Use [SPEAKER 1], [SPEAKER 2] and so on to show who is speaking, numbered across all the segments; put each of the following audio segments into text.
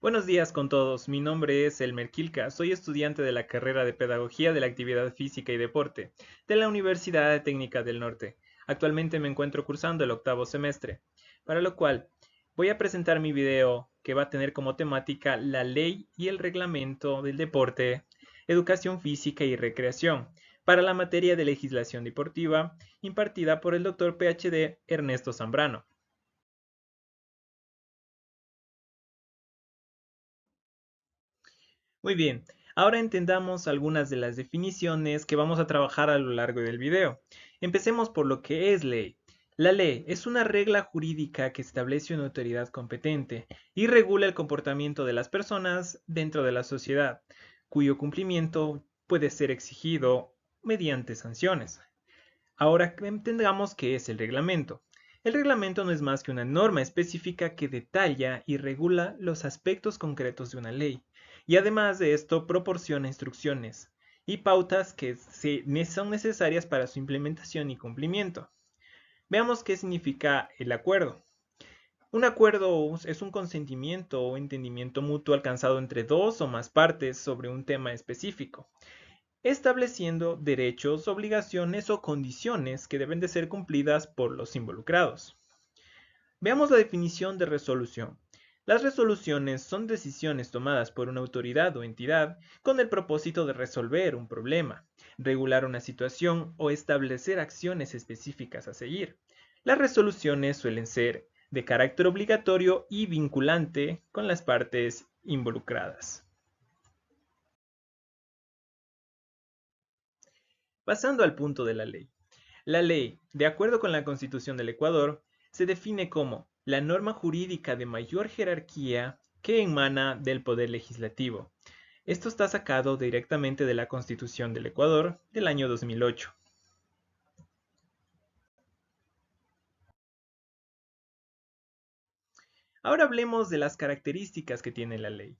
[SPEAKER 1] Buenos días con todos, mi nombre es Elmer Quilca, soy estudiante de la carrera de Pedagogía de la Actividad Física y Deporte de la Universidad Técnica del Norte. Actualmente me encuentro cursando el octavo semestre, para lo cual voy a presentar mi video que va a tener como temática la ley y el reglamento del deporte, educación física y recreación, para la materia de legislación deportiva impartida por el Dr. PhD Ernesto Zambrano. Muy bien, ahora entendamos algunas de las definiciones que vamos a trabajar a lo largo del video. Empecemos por lo que es ley. La ley es una regla jurídica que establece una autoridad competente y regula el comportamiento de las personas dentro de la sociedad, cuyo cumplimiento puede ser exigido mediante sanciones. Ahora entendamos qué es el reglamento. El reglamento no es más que una norma específica que detalla y regula los aspectos concretos de una ley, y además de esto proporciona instrucciones y pautas que son necesarias para su implementación y cumplimiento. Veamos qué significa el acuerdo. Un acuerdo es un consentimiento o entendimiento mutuo alcanzado entre dos o más partes sobre un tema específico, estableciendo derechos, obligaciones o condiciones que deben de ser cumplidas por los involucrados. Veamos la definición de resolución. Las resoluciones son decisiones tomadas por una autoridad o entidad con el propósito de resolver un problema, regular una situación o establecer acciones específicas a seguir. Las resoluciones suelen ser de carácter obligatorio y vinculante con las partes involucradas. Pasando al punto de la ley. La ley, de acuerdo con la Constitución del Ecuador, se define como la norma jurídica de mayor jerarquía que emana del poder legislativo. Esto está sacado directamente de la Constitución del Ecuador del año 2008. Ahora hablemos de las características que tiene la ley.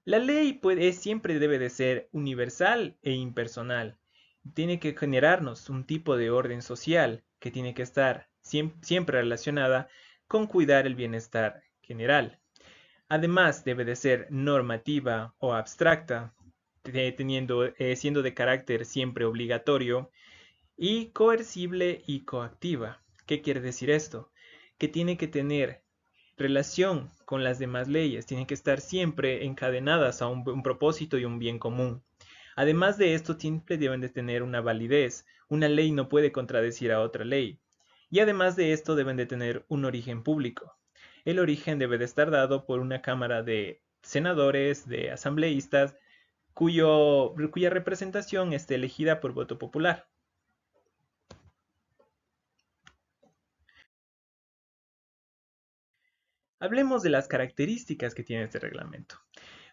[SPEAKER 1] La ley siempre debe de ser universal e impersonal. Tiene que generarnos un tipo de orden social que tiene que estar siempre relacionada con cuidar el bienestar general. Además, debe de ser normativa o abstracta, siendo de carácter siempre obligatorio, y coercible y coactiva. ¿Qué quiere decir esto? Que tiene que tener relación con las demás leyes, tienen que estar siempre encadenadas a un propósito y un bien común. Además de esto, siempre deben de tener una validez. Una ley no puede contradecir a otra ley. Y además de esto, deben de tener un origen público. El origen debe de estar dado por una cámara de senadores, de asambleístas, cuya representación esté elegida por voto popular. Hablemos de las características que tiene este reglamento.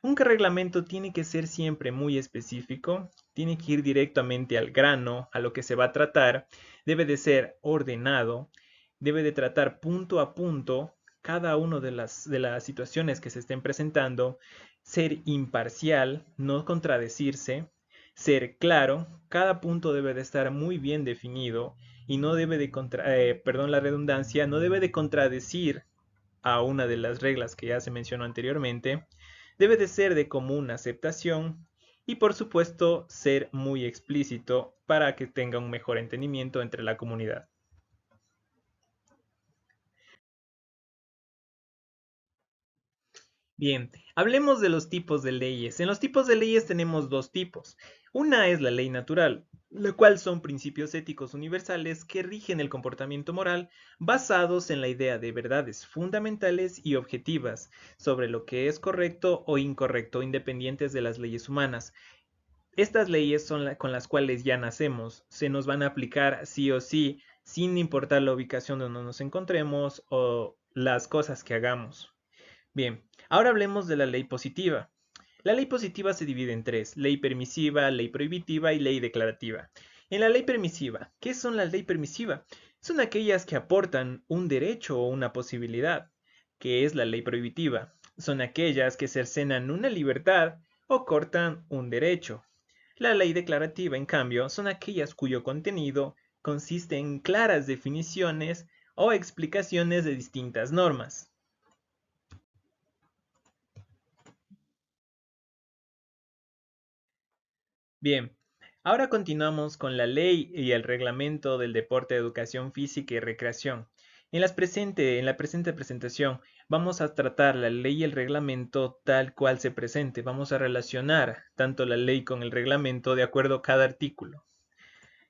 [SPEAKER 1] Un reglamento tiene que ser siempre muy específico, tiene que ir directamente al grano, a lo que se va a tratar, debe de ser ordenado, debe de tratar punto a punto cada una de las situaciones que se estén presentando, ser imparcial, no contradecirse, ser claro, cada punto debe de estar muy bien definido y no debe de perdón la redundancia, no debe de contradecir a una de las reglas que ya se mencionó anteriormente, debe de ser de común aceptación y por supuesto ser muy explícito para que tenga un mejor entendimiento entre la comunidad. Bien, hablemos de los tipos de leyes. En los tipos de leyes tenemos dos tipos. Una es la ley natural, la cual son principios éticos universales que rigen el comportamiento moral basados en la idea de verdades fundamentales y objetivas sobre lo que es correcto o incorrecto, independientes de las leyes humanas. Estas leyes son con las cuales ya nacemos, se nos van a aplicar sí o sí, sin importar la ubicación donde nos encontremos o las cosas que hagamos. Bien, ahora hablemos de la ley positiva. La ley positiva se divide en tres: ley permisiva, ley prohibitiva y ley declarativa. En la ley permisiva, ¿qué son la ley permisiva? Son aquellas que aportan un derecho o una posibilidad. ¿Qué es la ley prohibitiva? Son aquellas que cercenan una libertad o cortan un derecho. La ley declarativa, en cambio, son aquellas cuyo contenido consiste en claras definiciones o explicaciones de distintas normas. Bien, ahora continuamos con la ley y el reglamento del deporte de educación física y recreación. En la presente presentación vamos a tratar la ley y el reglamento tal cual se presente. Vamos a relacionar tanto la ley con el reglamento de acuerdo a cada artículo.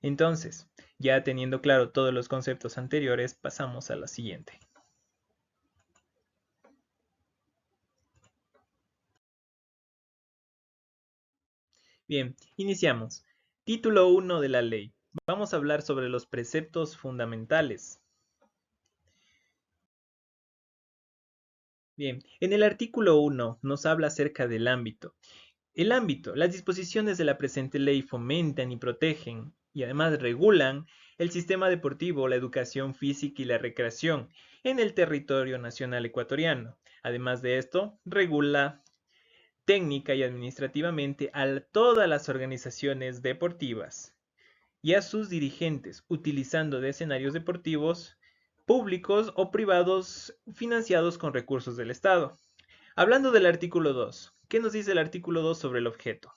[SPEAKER 1] Entonces, ya teniendo claro todos los conceptos anteriores, pasamos a la siguiente. Bien, iniciamos. Título 1 de la ley. Vamos a hablar sobre los preceptos fundamentales. Bien, en el artículo 1 nos habla acerca del ámbito. El ámbito, las disposiciones de la presente ley fomentan y protegen y además regulan el sistema deportivo, la educación física y la recreación en el territorio nacional ecuatoriano. Además de esto, regula técnica y administrativamente a todas las organizaciones deportivas y a sus dirigentes, utilizando de escenarios deportivos públicos o privados financiados con recursos del Estado. Hablando del artículo 2, ¿qué nos dice el artículo 2 sobre el objeto?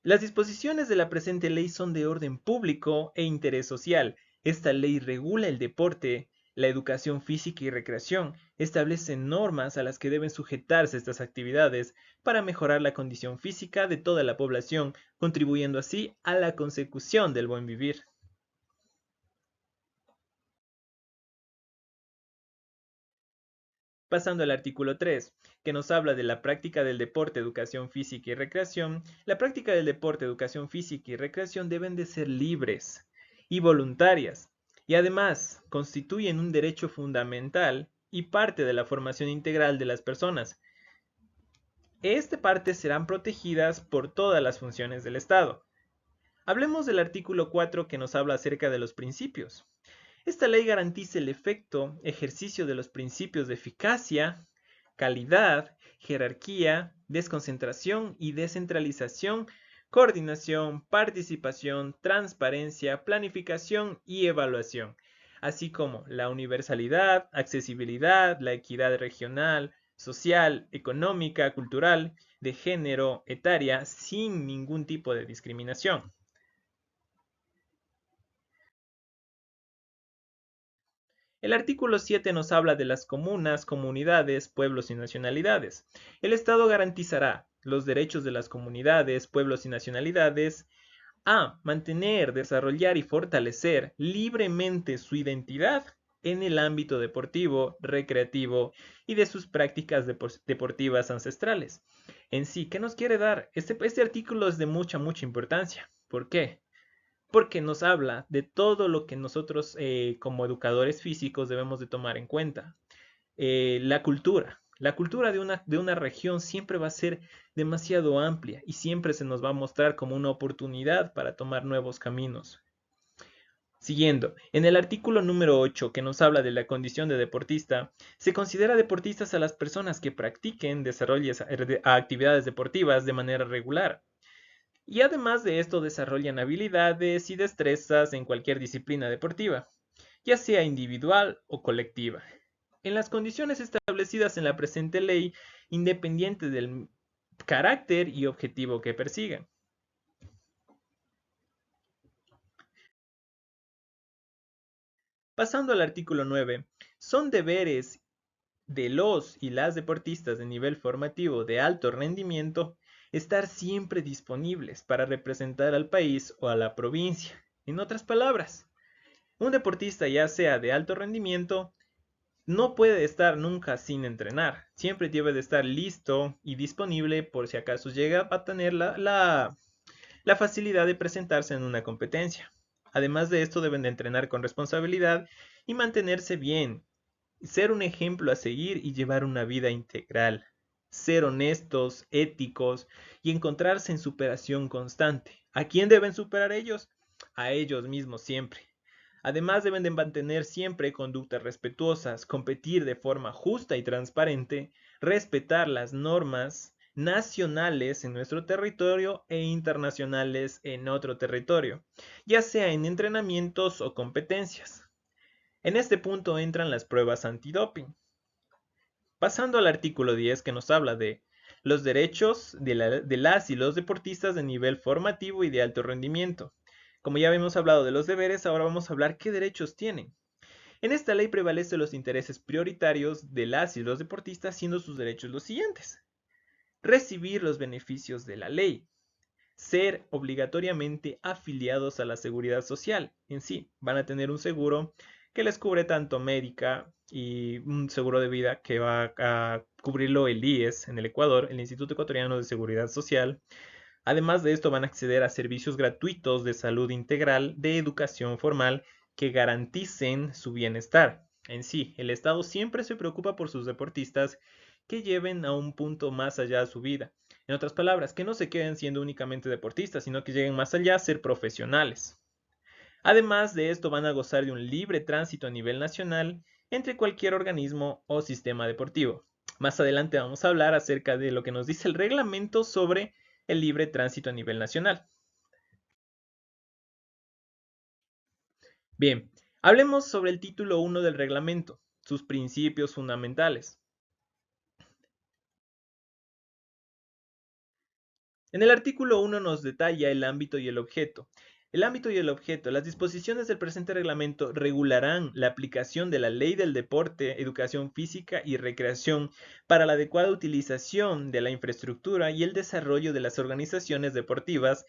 [SPEAKER 1] Las disposiciones de la presente ley son de orden público e interés social. Esta ley regula el deporte, la educación física y recreación, establece normas a las que deben sujetarse estas actividades para mejorar la condición física de toda la población, contribuyendo así a la consecución del buen vivir. Pasando al artículo 3, que nos habla de la práctica del deporte, educación física y recreación, la práctica del deporte, educación física y recreación deben de ser libres y voluntarias, y además constituyen un derecho fundamental y parte de la formación integral de las personas. Esta parte serán protegidas por todas las funciones del Estado. Hablemos del artículo 4 que nos habla acerca de los principios. Esta ley garantiza el efecto ejercicio de los principios de eficacia, calidad, jerarquía, desconcentración y descentralización, coordinación, participación, transparencia, planificación y evaluación, así como la universalidad, accesibilidad, la equidad regional, social, económica, cultural, de género, etaria, sin ningún tipo de discriminación. El artículo 7 nos habla de las comunas, comunidades, pueblos y nacionalidades. El Estado garantizará los derechos de las comunidades, pueblos y nacionalidades a mantener, desarrollar y fortalecer libremente su identidad en el ámbito deportivo, recreativo y de sus prácticas deportivas ancestrales. En sí, ¿qué nos quiere dar? Este artículo es de mucha importancia. ¿Por qué? Porque nos habla de todo lo que nosotros como educadores físicos debemos de tomar en cuenta. La cultura. La cultura de una región siempre va a ser demasiado amplia y siempre se nos va a mostrar como una oportunidad para tomar nuevos caminos. Siguiendo, en el artículo número 8 que nos habla de la condición de deportista, se considera deportistas a las personas que practiquen, desarrollen actividades deportivas de manera regular, y además de esto desarrollan habilidades y destrezas en cualquier disciplina deportiva, ya sea individual o colectiva, en las condiciones establecidas en la presente ley, independiente del carácter y objetivo que persigan. Pasando al artículo 9, son deberes de los y las deportistas de nivel formativo de alto rendimiento estar siempre disponibles para representar al país o a la provincia. En otras palabras, un deportista, ya sea de alto rendimiento, no puede estar nunca sin entrenar. Siempre debe de estar listo y disponible por si acaso llega a tener la facilidad de presentarse en una competencia. Además de esto, deben de entrenar con responsabilidad y mantenerse bien, ser un ejemplo a seguir y llevar una vida integral, ser honestos, éticos y encontrarse en superación constante. ¿A quién deben superar ellos? A ellos mismos siempre. Además deben de mantener siempre conductas respetuosas, competir de forma justa y transparente, respetar las normas nacionales en nuestro territorio e internacionales en otro territorio, ya sea en entrenamientos o competencias. En este punto entran las pruebas antidoping. Pasando al artículo 10 que nos habla de los derechos de las y los deportistas de nivel formativo y de alto rendimiento. Como ya habíamos hablado de los deberes, ahora vamos a hablar qué derechos tienen. En esta ley prevalecen los intereses prioritarios de las y los deportistas, siendo sus derechos los siguientes: recibir los beneficios de la ley, ser obligatoriamente afiliados a la seguridad social. En sí, van a tener un seguro que les cubre tanto médica y un seguro de vida que va a cubrirlo el IES en el Ecuador, el Instituto Ecuatoriano de Seguridad Social. Además de esto, van a acceder a servicios gratuitos de salud integral, de educación formal, que garanticen su bienestar. En sí, el Estado siempre se preocupa por sus deportistas que lleven a un punto más allá de su vida. En otras palabras, que no se queden siendo únicamente deportistas, sino que lleguen más allá a ser profesionales. Además de esto, van a gozar de un libre tránsito a nivel nacional entre cualquier organismo o sistema deportivo. Más adelante vamos a hablar acerca de lo que nos dice el reglamento sobre el libre tránsito a nivel nacional. Bien, hablemos sobre el título 1 del reglamento, sus principios fundamentales. En el artículo 1 nos detalla el ámbito y el objeto. El ámbito y el objeto. Las disposiciones del presente reglamento regularán la aplicación de la Ley del Deporte, Educación Física y Recreación para la adecuada utilización de la infraestructura y el desarrollo de las organizaciones deportivas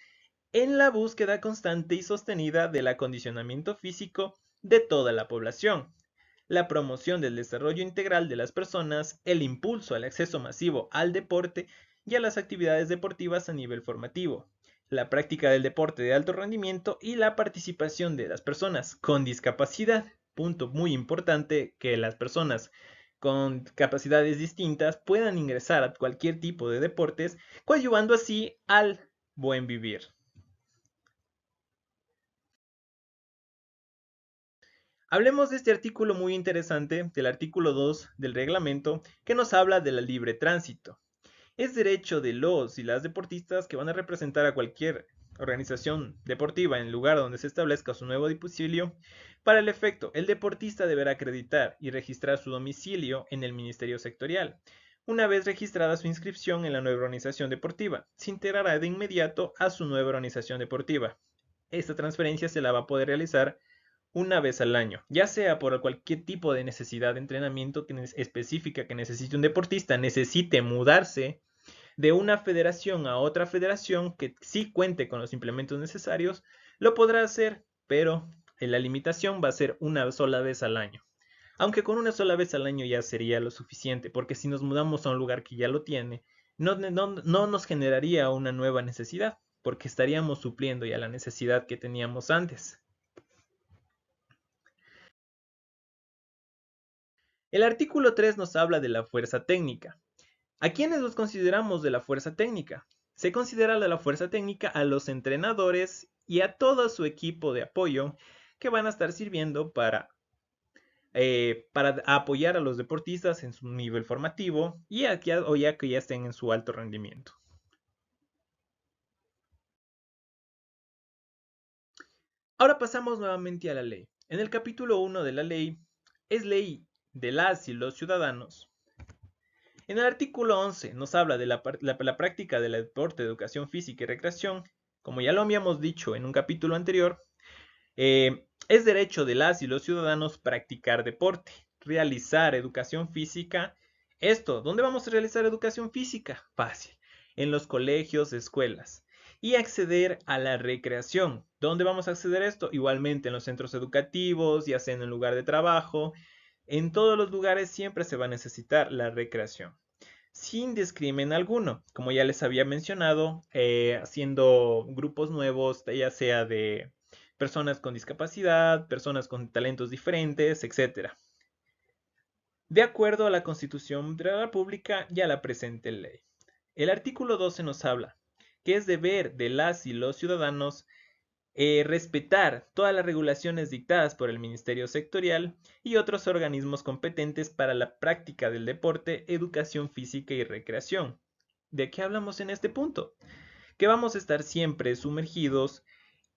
[SPEAKER 1] en la búsqueda constante y sostenida del acondicionamiento físico de toda la población, la promoción del desarrollo integral de las personas, el impulso al acceso masivo al deporte y a las actividades deportivas a nivel formativo, la práctica del deporte de alto rendimiento y la participación de las personas con discapacidad. Punto muy importante, que las personas con capacidades distintas puedan ingresar a cualquier tipo de deportes, coadyuvando así al buen vivir. Hablemos de este artículo muy interesante, del artículo 2 del reglamento, que nos habla del libre tránsito. Es derecho de los y las deportistas que van a representar a cualquier organización deportiva en el lugar donde se establezca su nuevo domicilio. Para el efecto, el deportista deberá acreditar y registrar su domicilio en el Ministerio Sectorial. Una vez registrada su inscripción en la nueva organización deportiva, se integrará de inmediato a su nueva organización deportiva. Esta transferencia se la va a poder realizar una vez al año, ya sea por cualquier tipo de necesidad de entrenamiento específica que necesite un deportista, necesite mudarse de una federación a otra federación que sí cuente con los implementos necesarios, lo podrá hacer, pero la limitación va a ser una sola vez al año. Aunque con una sola vez al año ya sería lo suficiente, porque si nos mudamos a un lugar que ya lo tiene, no nos generaría una nueva necesidad, porque estaríamos supliendo ya la necesidad que teníamos antes. El artículo 3 nos habla de la fuerza técnica. ¿A quiénes los consideramos de la fuerza técnica? Se considera de la fuerza técnica a los entrenadores y a todo su equipo de apoyo que van a estar sirviendo para apoyar a los deportistas en su nivel formativo y o ya que ya estén en su alto rendimiento. Ahora pasamos nuevamente a la ley. En el capítulo 1 de la ley, es ley de las y los ciudadanos. En el artículo 11 nos habla de la práctica del deporte, educación física y recreación. Como ya lo habíamos dicho en un capítulo anterior, es derecho de las y los ciudadanos practicar deporte, realizar educación física. Esto, ¿dónde vamos a realizar educación física? Fácil, en los colegios, escuelas. Y acceder a la recreación. ¿Dónde vamos a acceder a esto? Igualmente en los centros educativos, ya sea en el lugar de trabajo. En todos los lugares siempre se va a necesitar la recreación sin discrimen alguno, como ya les había mencionado, haciendo grupos nuevos, ya sea de personas con discapacidad, personas con talentos diferentes, etc. De acuerdo a la Constitución de la República y a la presente ley. El artículo 12 nos habla que es deber de las y los ciudadanos respetar todas las regulaciones dictadas por el Ministerio Sectorial y otros organismos competentes para la práctica del deporte, educación física y recreación. ¿De qué hablamos en este punto? Que vamos a estar siempre sumergidos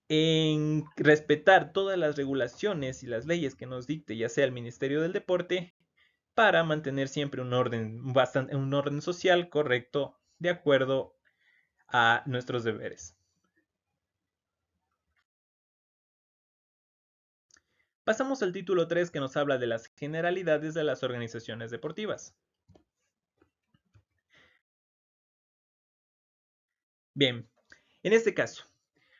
[SPEAKER 1] en respetar todas las regulaciones y las leyes que nos dicte ya sea el Ministerio del Deporte para mantener siempre un orden social correcto de acuerdo a nuestros deberes. Pasamos al título 3 que nos habla de las generalidades de las organizaciones deportivas. Bien, en este caso,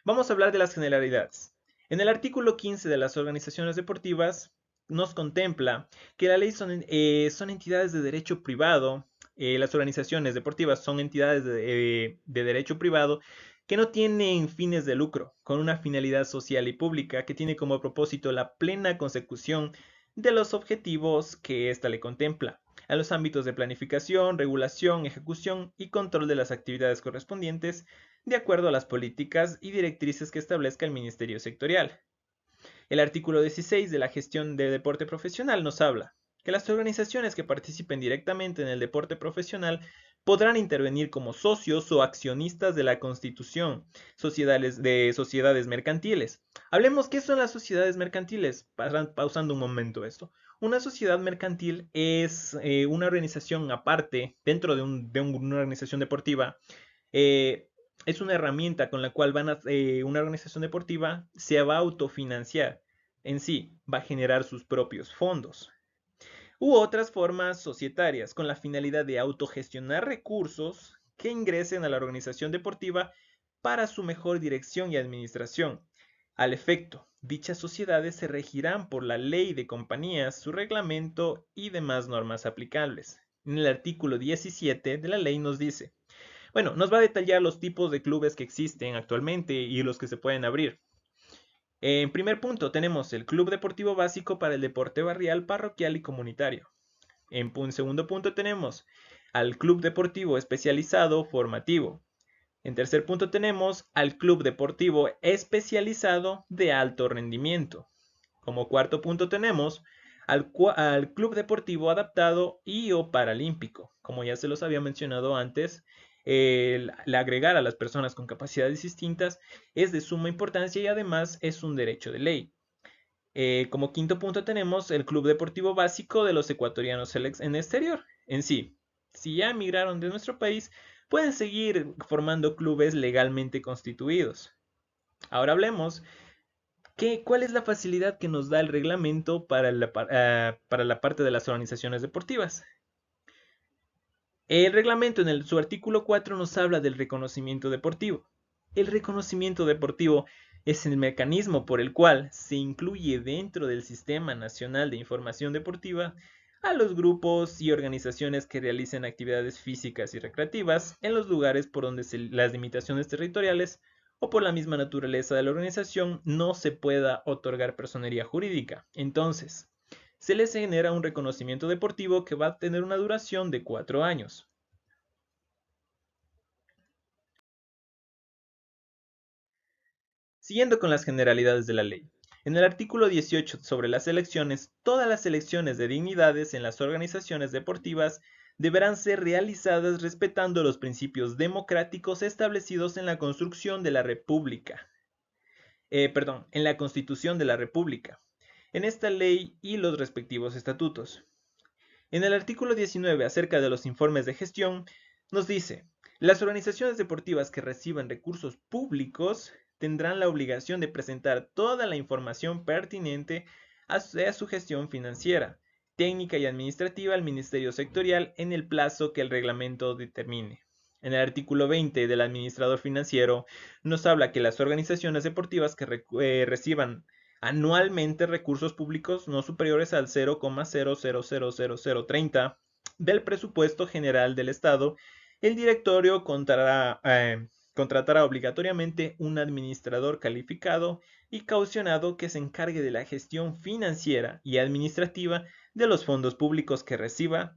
[SPEAKER 1] vamos a hablar de las generalidades. En el artículo 15 de las organizaciones deportivas nos contempla que la ley son entidades de derecho privado, las organizaciones deportivas son entidades de derecho privado que no tienen fines de lucro, con una finalidad social y pública que tiene como propósito la plena consecución de los objetivos que ésta le contempla, a los ámbitos de planificación, regulación, ejecución y control de las actividades correspondientes de acuerdo a las políticas y directrices que establezca el Ministerio Sectorial. El artículo 16 de la gestión de deporte profesional nos habla que las organizaciones que participen directamente en el deporte profesional podrán intervenir como socios o accionistas de la constitución de sociedades mercantiles. Hablemos qué son las sociedades mercantiles, pausando un momento esto. Una sociedad mercantil es una organización aparte dentro de una organización deportiva. eh, es una herramienta con la cual una organización deportiva se va a autofinanciar en sí, va a generar sus propios fondos. U otras formas societarias con la finalidad de autogestionar recursos que ingresen a la organización deportiva para su mejor dirección y administración. Al efecto, dichas sociedades se regirán por la ley de compañías, su reglamento y demás normas aplicables. En el artículo 17 de la ley nos dice, bueno, nos va a detallar los tipos de clubes que existen actualmente y los que se pueden abrir. En primer punto tenemos el Club Deportivo Básico para el deporte barrial, parroquial y comunitario. En segundo punto tenemos al Club Deportivo Especializado Formativo. En tercer punto tenemos al Club Deportivo Especializado de Alto Rendimiento. Como cuarto punto tenemos al Club Deportivo Adaptado y o Paralímpico. Como ya se los había mencionado antes, el agregar a las personas con capacidades distintas es de suma importancia y además es un derecho de ley. Como quinto punto tenemos el Club Deportivo Básico de los ecuatorianos en el exterior. En sí, si ya emigraron de nuestro país, pueden seguir formando clubes legalmente constituidos. Ahora hablemos ¿cuál es la facilidad que nos da el reglamento para la parte de las organizaciones deportivas? El reglamento en su artículo 4 nos habla del reconocimiento deportivo. El reconocimiento deportivo es el mecanismo por el cual se incluye dentro del Sistema Nacional de Información Deportiva a los grupos y organizaciones que realicen actividades físicas y recreativas en los lugares por donde las limitaciones territoriales o por la misma naturaleza de la organización no se pueda otorgar personería jurídica. Entonces, se les genera un reconocimiento deportivo que va a tener una duración de 4 años. Siguiendo con las generalidades de la ley. En el artículo 18 sobre las elecciones, todas las elecciones de dignidades en las organizaciones deportivas deberán ser realizadas respetando los principios democráticos establecidos en la construcción de la República. En la Constitución de la República, en esta ley y los respectivos estatutos. En el artículo 19 acerca de los informes de gestión, nos dice, las organizaciones deportivas que reciban recursos públicos tendrán la obligación de presentar toda la información pertinente a su gestión financiera, técnica y administrativa al Ministerio Sectorial en el plazo que el reglamento determine. En el artículo 20 del administrador financiero nos habla que las organizaciones deportivas que reciban anualmente recursos públicos no superiores al 0,000030 del presupuesto general del Estado, el directorio contratará obligatoriamente un administrador calificado y caucionado que se encargue de la gestión financiera y administrativa de los fondos públicos que reciba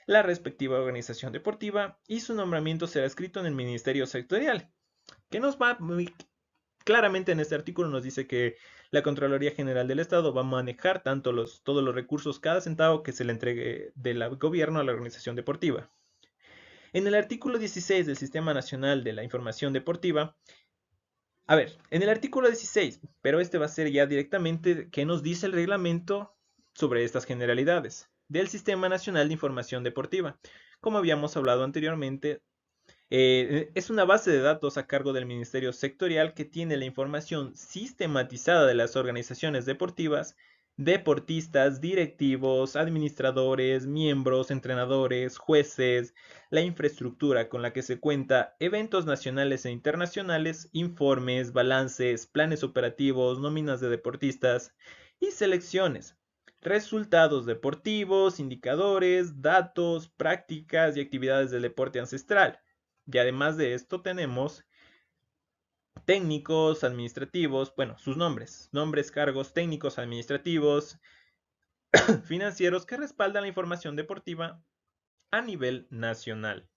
[SPEAKER 1] la respectiva organización deportiva y su nombramiento será escrito en el Ministerio Sectorial, que nos va muy claramente en este artículo nos dice que la Contraloría General del Estado va a manejar todos los recursos, cada centavo que se le entregue del gobierno a la organización deportiva. En el artículo 16 del Sistema Nacional de la Información Deportiva, en el artículo 16, pero este va a ser ya directamente qué nos dice el reglamento sobre estas generalidades del Sistema Nacional de Información Deportiva. Como habíamos hablado anteriormente, Es una base de datos a cargo del Ministerio Sectorial que tiene la información sistematizada de las organizaciones deportivas, deportistas, directivos, administradores, miembros, entrenadores, jueces, la infraestructura con la que se cuenta, eventos nacionales e internacionales, informes, balances, planes operativos, nóminas de deportistas y selecciones. Resultados deportivos, indicadores, datos, prácticas y actividades del deporte ancestral. Y además de esto tenemos técnicos administrativos, bueno, sus nombres, cargos técnicos administrativos, financieros que respaldan la información deportiva a nivel nacional.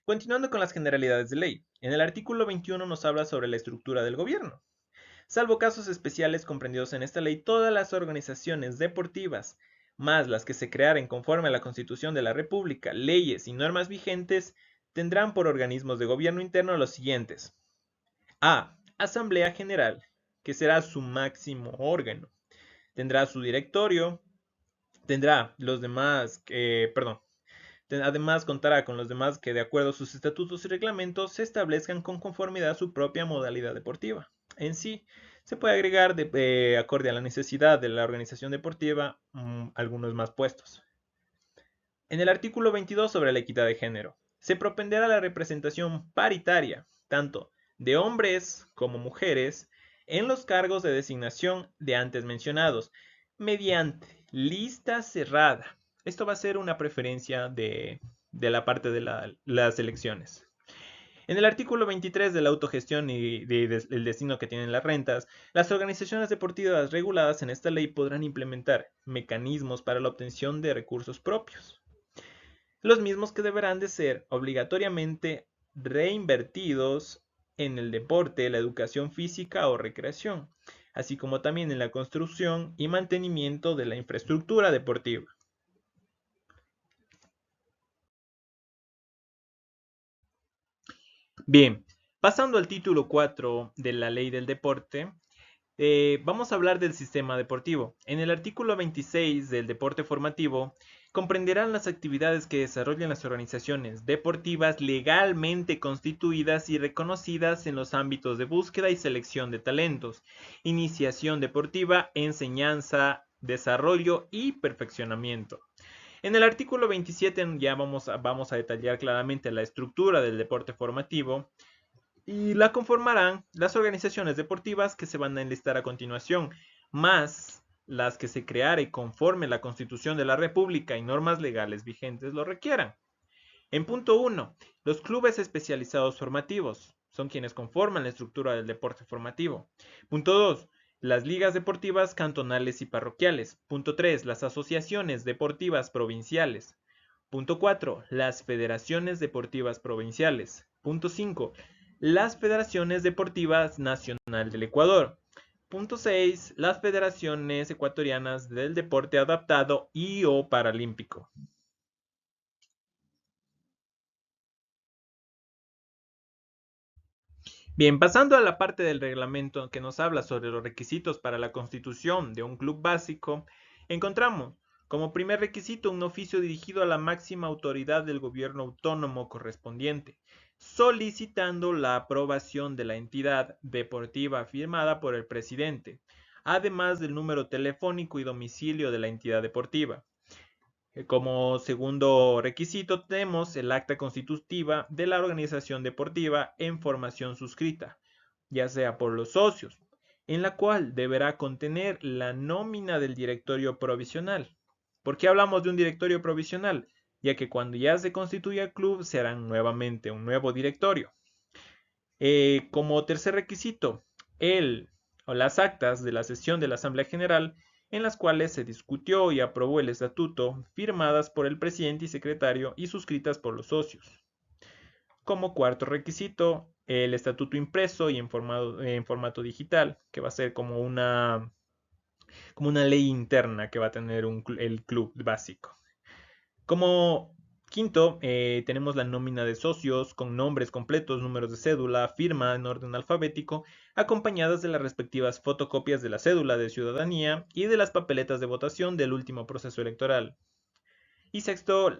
[SPEAKER 1] Continuando con las generalidades de ley, en el artículo 21 nos habla sobre la estructura del gobierno. Salvo casos especiales comprendidos en esta ley, todas las organizaciones deportivas, más las que se crearen conforme a la Constitución de la República, leyes y normas vigentes, tendrán por organismos de gobierno interno los siguientes. A. Asamblea General, que será su máximo órgano. Tendrá su directorio, tendrá los demás, además contará con los demás que de acuerdo a sus estatutos y reglamentos se establezcan con conformidad a su propia modalidad deportiva. En sí, se puede agregar, acorde a la necesidad de la organización deportiva, algunos más puestos. En el artículo 22 sobre la equidad de género, se propenderá la representación paritaria, tanto de hombres como mujeres, en los cargos de designación de antes mencionados, mediante lista cerrada. Esto va a ser una preferencia de la parte de las elecciones. En el artículo 23 de la autogestión y del destino que tienen las rentas, las organizaciones deportivas reguladas en esta ley podrán implementar mecanismos para la obtención de recursos propios, los mismos que deberán de ser obligatoriamente reinvertidos en el deporte, la educación física o recreación, así como también en la construcción y mantenimiento de la infraestructura deportiva. Bien, pasando al título 4 de la Ley del Deporte, vamos a hablar del sistema deportivo. En el artículo 26 del deporte formativo, comprenderán las actividades que desarrollan las organizaciones deportivas legalmente constituidas y reconocidas en los ámbitos de búsqueda y selección de talentos, iniciación deportiva, enseñanza, desarrollo y perfeccionamiento. En el artículo 27 ya vamos a detallar claramente la estructura del deporte formativo y la conformarán las organizaciones deportivas que se van a enlistar a continuación, más las que se creare conforme la Constitución de la República y normas legales vigentes lo requieran. En punto 1, los clubes especializados formativos son quienes conforman la estructura del deporte formativo. Punto 2, las ligas deportivas cantonales y parroquiales. Punto 3, las asociaciones deportivas provinciales. Punto 4, las federaciones deportivas provinciales. Punto 5, las federaciones deportivas nacional del Ecuador. Punto 6, las federaciones ecuatorianas del deporte adaptado y o paralímpico. Bien, pasando a la parte del reglamento que nos habla sobre los requisitos para la constitución de un club básico, encontramos como primer requisito un oficio dirigido a la máxima autoridad del gobierno autónomo correspondiente, solicitando la aprobación de la entidad deportiva firmada por el presidente, además del número telefónico y domicilio de la entidad deportiva. Como segundo requisito tenemos el acta constitutiva de la organización deportiva en formación suscrita, ya sea por los socios, en la cual deberá contener la nómina del directorio provisional. ¿Por qué hablamos de un directorio provisional? Ya que cuando ya se constituya el club se hará nuevamente un nuevo directorio. Como tercer requisito, el o las actas de la sesión de la Asamblea General en las cuales se discutió y aprobó el estatuto, firmadas por el presidente y secretario y suscritas por los socios. Como cuarto requisito, el estatuto impreso y en formato digital, que va a ser como una ley interna que va a tener el club básico. Como quinto, tenemos la nómina de socios con nombres completos, números de cédula, firma en orden alfabético, acompañadas de las respectivas fotocopias de la cédula de ciudadanía y de las papeletas de votación del último proceso electoral. Y sexto,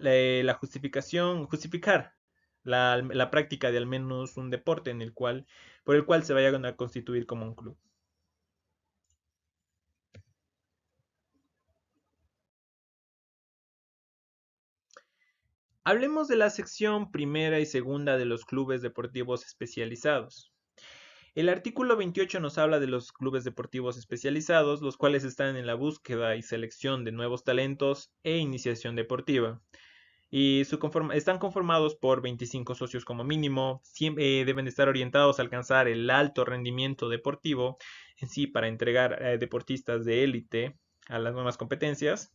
[SPEAKER 1] justificar la práctica de al menos un deporte por el cual se vayan a constituir como un club. Hablemos de la sección primera y segunda de los clubes deportivos especializados. El artículo 28 nos habla de los clubes deportivos especializados, los cuales están en la búsqueda y selección de nuevos talentos e iniciación deportiva. Y están conformados por 25 socios como mínimo, deben estar orientados a alcanzar el alto rendimiento deportivo en sí para entregar deportistas de élite a las nuevas competencias.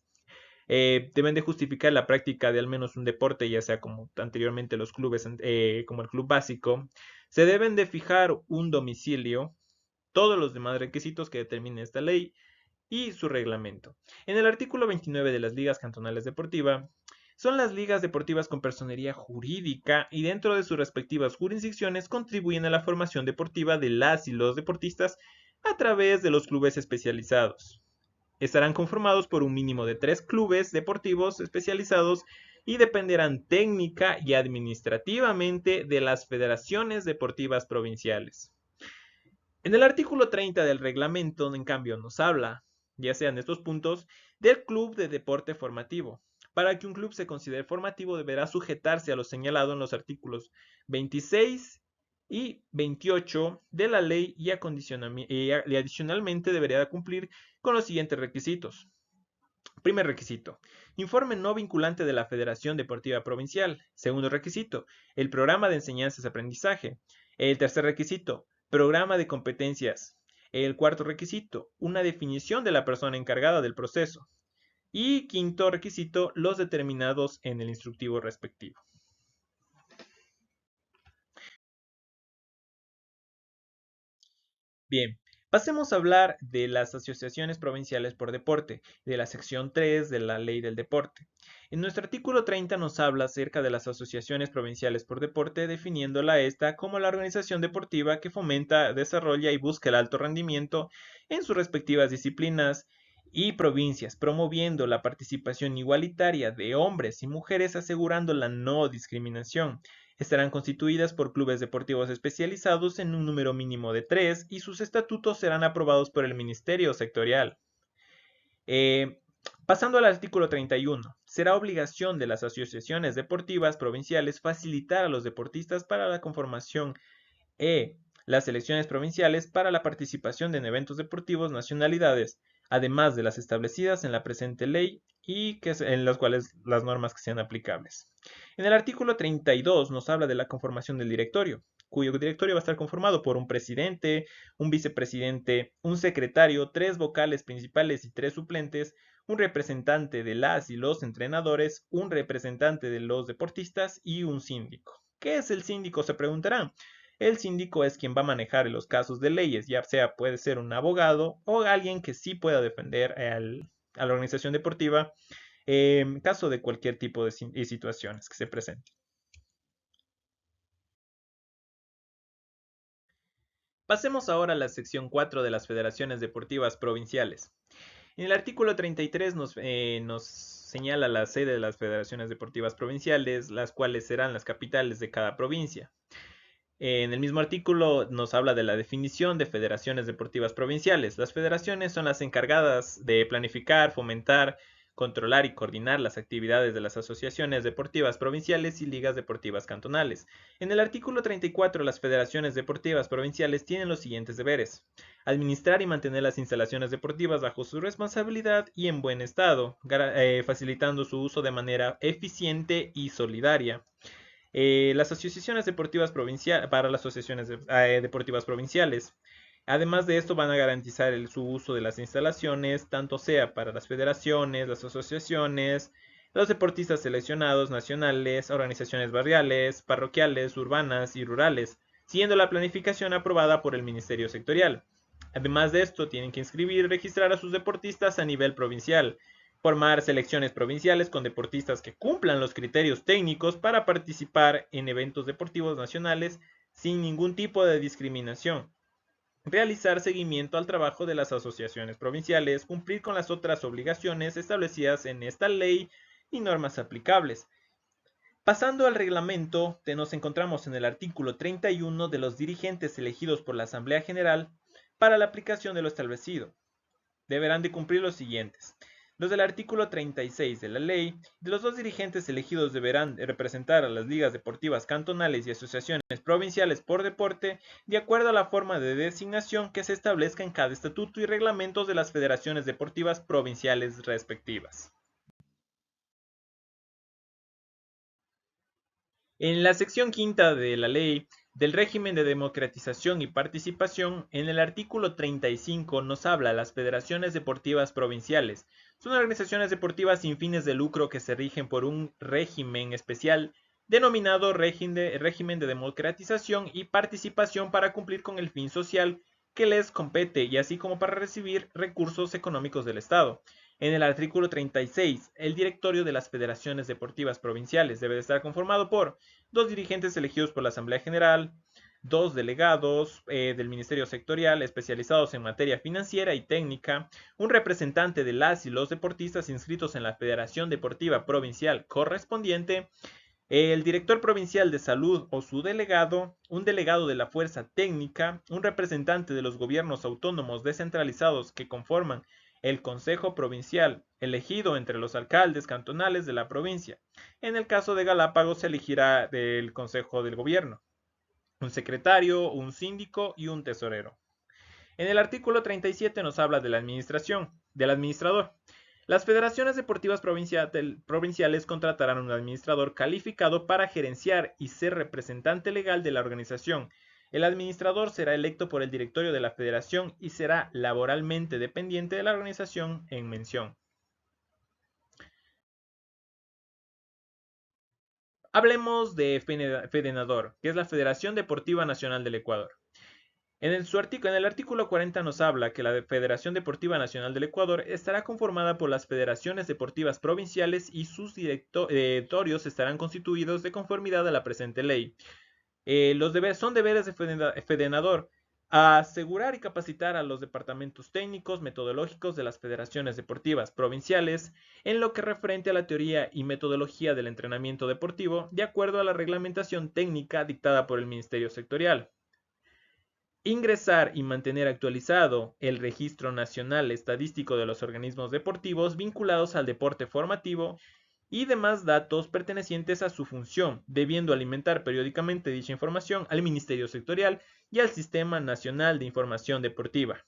[SPEAKER 1] Deben de justificar la práctica de al menos un deporte, ya sea como anteriormente los clubes, como el club básico. Se deben de fijar un domicilio, todos los demás requisitos que determine esta ley y su reglamento. En el artículo 29 de las ligas cantonales deportivas, son las ligas deportivas con personería jurídica y dentro de sus respectivas jurisdicciones contribuyen a la formación deportiva de las y los deportistas a través de los clubes especializados. Estarán conformados por un mínimo de 3 clubes deportivos especializados y dependerán técnica y administrativamente de las federaciones deportivas provinciales. En el artículo 30 del reglamento, en cambio, nos habla, ya sean estos puntos, del club de deporte formativo. Para que un club se considere formativo deberá sujetarse a lo señalado en los artículos 26 y 28 de la ley y adicionalmente deberá cumplir con los siguientes requisitos. Primer requisito, informe no vinculante de la Federación Deportiva Provincial. Segundo requisito, el programa de enseñanzas-aprendizaje. El tercer requisito, programa de competencias. El cuarto requisito, una definición de la persona encargada del proceso. Y quinto requisito, los determinados en el instructivo respectivo. Bien, pasemos a hablar de las asociaciones provinciales por deporte, de la sección 3 de la Ley del Deporte. En nuestro artículo 30 nos habla acerca de las asociaciones provinciales por deporte, definiéndola esta como la organización deportiva que fomenta, desarrolla y busca el alto rendimiento en sus respectivas disciplinas y provincias, promoviendo la participación igualitaria de hombres y mujeres, asegurando la no discriminación. Estarán constituidas por clubes deportivos especializados en un número mínimo de 3 y sus estatutos serán aprobados por el Ministerio Sectorial. Eh, Pasando al artículo 31, será obligación de las asociaciones deportivas provinciales facilitar a los deportistas para la conformación las selecciones provinciales para la participación en eventos deportivos nacionalidades, además de las establecidas en la presente ley y en las cuales las normas que sean aplicables. En el artículo 32 nos habla de la conformación del directorio, cuyo directorio va a estar conformado por un presidente, un vicepresidente, un secretario, 3 vocales principales y 3 suplentes, un representante de las y los entrenadores, un representante de los deportistas y un síndico. ¿Qué es el síndico? Se preguntarán. El síndico es quien va a manejar los casos de leyes, ya sea puede ser un abogado o alguien que sí pueda defender a la organización deportiva en caso de cualquier tipo de situaciones que se presenten. Pasemos ahora a la sección 4 de las federaciones deportivas provinciales. En el artículo 33 nos señala la sede de las federaciones deportivas provinciales, las cuales serán las capitales de cada provincia. En el mismo artículo nos habla de la definición de federaciones deportivas provinciales. Las federaciones son las encargadas de planificar, fomentar, controlar y coordinar las actividades de las asociaciones deportivas provinciales y ligas deportivas cantonales. En el artículo 34, las federaciones deportivas provinciales tienen los siguientes deberes: administrar y mantener las instalaciones deportivas bajo su responsabilidad y en buen estado, facilitando su uso de manera eficiente y solidaria. Las asociaciones deportivas provinciales para las asociaciones deportivas provinciales. Además de esto, van a garantizar su uso de las instalaciones, tanto sea para las federaciones, las asociaciones, los deportistas seleccionados nacionales, organizaciones barriales, parroquiales, urbanas y rurales, siguiendo la planificación aprobada por el Ministerio Sectorial. Además de esto, tienen que inscribir y registrar a sus deportistas a nivel provincial, formar selecciones provinciales con deportistas que cumplan los criterios técnicos para participar en eventos deportivos nacionales sin ningún tipo de discriminación, realizar seguimiento al trabajo de las asociaciones provinciales, cumplir con las otras obligaciones establecidas en esta ley y normas aplicables. Pasando al reglamento, nos encontramos en el artículo 31 de los dirigentes elegidos por la Asamblea General para la aplicación de lo establecido. Deberán de cumplir los siguientes. Los del artículo 36 de la ley, de los dos dirigentes elegidos deberán representar a las ligas deportivas cantonales y asociaciones provinciales por deporte de acuerdo a la forma de designación que se establezca en cada estatuto y reglamentos de las federaciones deportivas provinciales respectivas. En la sección quinta de la ley del régimen de democratización y participación, en el artículo 35 nos habla de las federaciones deportivas provinciales. Son organizaciones deportivas sin fines de lucro que se rigen por un régimen especial denominado régimen de democratización y participación para cumplir con el fin social que les compete y así como para recibir recursos económicos del Estado. En el artículo 36, el directorio de las federaciones deportivas provinciales debe de estar conformado por dos dirigentes elegidos por la Asamblea General, dos delegados del Ministerio Sectorial especializados en materia financiera y técnica, un representante de las y los deportistas inscritos en la Federación Deportiva Provincial correspondiente, el director provincial de salud o su delegado, un delegado de la fuerza técnica, un representante de los gobiernos autónomos descentralizados que conforman el Consejo Provincial, elegido entre los alcaldes cantonales de la provincia. En el caso de Galápagos se elegirá del Consejo del Gobierno, un secretario, un síndico y un tesorero. En el artículo 37 nos habla de la administración, del administrador. Las federaciones deportivas provinciales contratarán un administrador calificado para gerenciar y ser representante legal de la organización. El administrador será electo por el directorio de la federación y será laboralmente dependiente de la organización en mención. Hablemos de FEDENADOR, que es la Federación Deportiva Nacional del Ecuador. En el artículo 40 nos habla que la Federación Deportiva Nacional del Ecuador estará conformada por las federaciones deportivas provinciales y sus directorios estarán constituidos de conformidad a la presente ley. Son deberes de FEDENADOR asegurar y capacitar a los departamentos técnicos metodológicos de las federaciones deportivas provinciales en lo que referente a la teoría y metodología del entrenamiento deportivo de acuerdo a la reglamentación técnica dictada por el Ministerio Sectorial. Ingresar y mantener actualizado el Registro Nacional Estadístico de los organismos deportivos vinculados al deporte formativo y demás datos pertenecientes a su función, debiendo alimentar periódicamente dicha información al Ministerio Sectorial y al Sistema Nacional de Información Deportiva.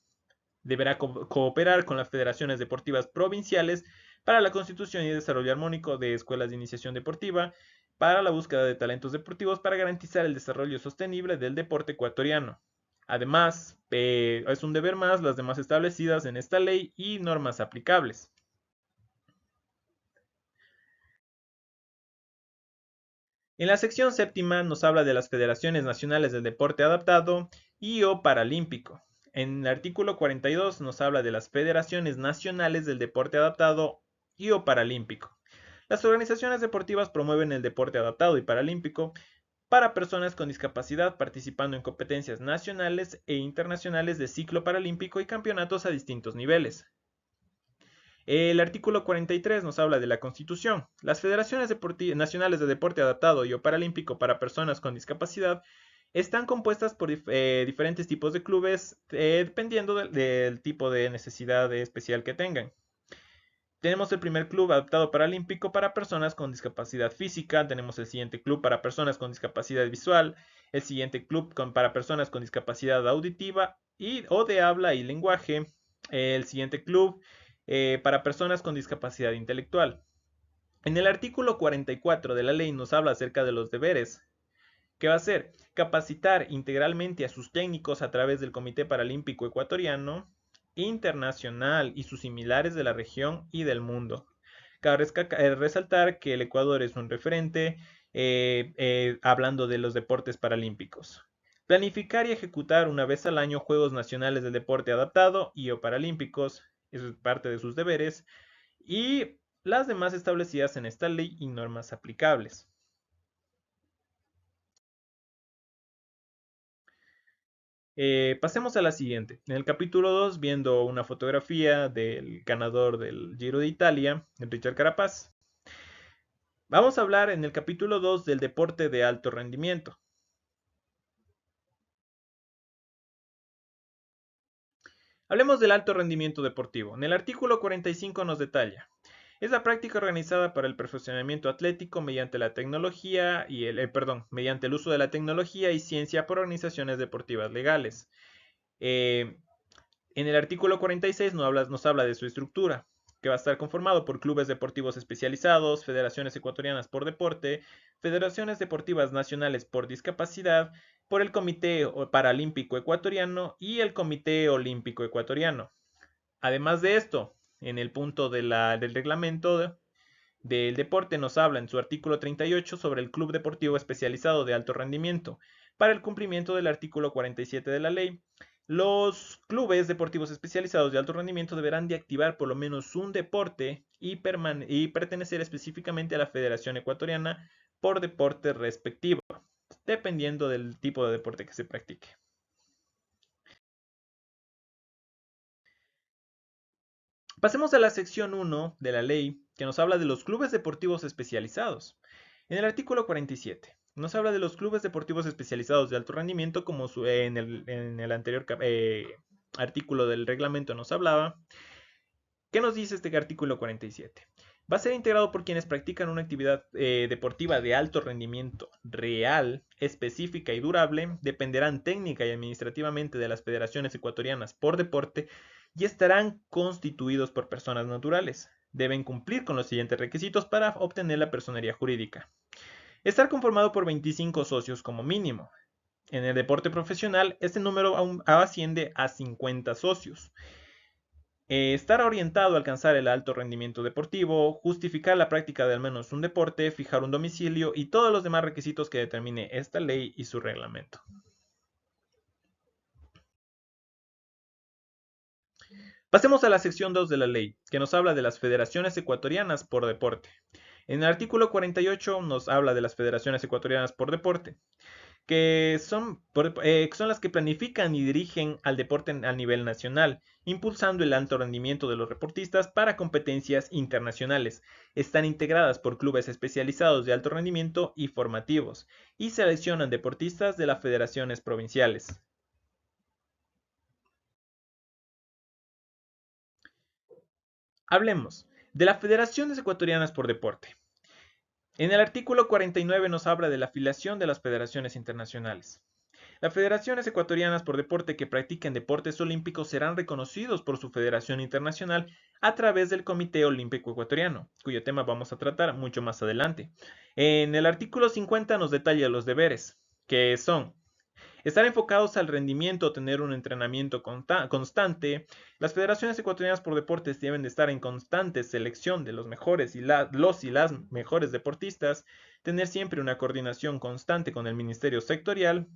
[SPEAKER 1] Deberá cooperar con las federaciones deportivas provinciales para la constitución y desarrollo armónico de escuelas de iniciación deportiva, para la búsqueda de talentos deportivos para garantizar el desarrollo sostenible del deporte ecuatoriano. Además, es un deber más las demás establecidas en esta ley y normas aplicables. En la sección séptima nos habla de las federaciones nacionales del deporte adaptado y o paralímpico. En el artículo 42 nos habla de las federaciones nacionales del deporte adaptado y o paralímpico. Las organizaciones deportivas promueven el deporte adaptado y paralímpico para personas con discapacidad participando en competencias nacionales e internacionales de ciclo paralímpico y campeonatos a distintos niveles. El artículo 43 nos habla de la Constitución. Las federaciones nacionales de deporte adaptado y o paralímpico para personas con discapacidad están compuestas por diferentes tipos de clubes dependiendo del tipo de necesidad especial que tengan. Tenemos el primer club adaptado paralímpico para personas con discapacidad física, tenemos el siguiente club para personas con discapacidad visual, el siguiente club para personas con discapacidad auditiva o de habla y lenguaje, el siguiente club para personas con discapacidad intelectual. En el artículo 44 de la ley nos habla acerca de los deberes. ¿Qué va a hacer? Capacitar integralmente a sus técnicos a través del Comité Paralímpico Ecuatoriano, internacional y sus similares de la región y del mundo. Cabe resaltar que el Ecuador es un referente hablando de los deportes paralímpicos. Planificar y ejecutar una vez al año Juegos Nacionales del Deporte Adaptado y o Paralímpicos, eso es parte de sus deberes, y las demás establecidas en esta ley y normas aplicables. Pasemos a la siguiente. En el capítulo 2, viendo una fotografía del ganador del Giro de Italia, Richard Carapaz. Vamos a hablar en el capítulo 2 del deporte de alto rendimiento. Hablemos del alto rendimiento deportivo. En el artículo 45 nos detalla: es la práctica organizada para el perfeccionamiento atlético mediante la tecnología y mediante el uso de la tecnología y ciencia por organizaciones deportivas legales. En el artículo 46 nos habla de su estructura, que va a estar conformado por clubes deportivos especializados, federaciones ecuatorianas por deporte, federaciones deportivas nacionales por discapacidad, por el Comité Paralímpico Ecuatoriano y el Comité Olímpico Ecuatoriano. Además de esto, en el punto del reglamento del deporte nos habla en su artículo 38 sobre el club deportivo especializado de alto rendimiento. Para el cumplimiento del artículo 47 de la ley, los clubes deportivos especializados de alto rendimiento deberán de activar por lo menos un deporte y pertenecer específicamente a la Federación Ecuatoriana por deporte respectivo, dependiendo del tipo de deporte que se practique. Pasemos a la sección 1 de la ley, que nos habla de los clubes deportivos especializados. En el artículo 47 nos habla de los clubes deportivos especializados de alto rendimiento, como en el anterior artículo del reglamento nos hablaba. ¿Qué nos dice este artículo 47? Va a ser integrado por quienes practican una actividad deportiva de alto rendimiento real, específica y durable, dependerán técnica y administrativamente de las federaciones ecuatorianas por deporte y estarán constituidos por personas naturales. Deben cumplir con los siguientes requisitos para obtener la personería jurídica: estar conformado por 25 socios como mínimo. En el deporte profesional, este número asciende a 50 socios. Estar orientado a alcanzar el alto rendimiento deportivo, justificar la práctica de al menos un deporte, fijar un domicilio y todos los demás requisitos que determine esta ley y su reglamento. Pasemos a la sección 2 de la ley, que nos habla de las federaciones ecuatorianas por deporte. En el artículo 48 nos habla de las federaciones ecuatorianas por deporte, que son las que planifican y dirigen al deporte a nivel nacional, impulsando el alto rendimiento de los deportistas para competencias internacionales. Están integradas por clubes especializados de alto rendimiento y formativos, y seleccionan deportistas de las federaciones provinciales. Hablemos de las federaciones ecuatorianas por deporte. En el artículo 49 nos habla de la afiliación de las federaciones internacionales. Las federaciones ecuatorianas por deporte que practiquen deportes olímpicos serán reconocidos por su federación internacional a través del Comité Olímpico Ecuatoriano, cuyo tema vamos a tratar mucho más adelante. En el artículo 50 nos detalla los deberes, que son: estar enfocados al rendimiento, tener un entrenamiento constante. Las federaciones ecuatorianas por deportes deben de estar en constante selección de los mejores y las mejores deportistas, tener siempre una coordinación constante con el ministerio sectorial,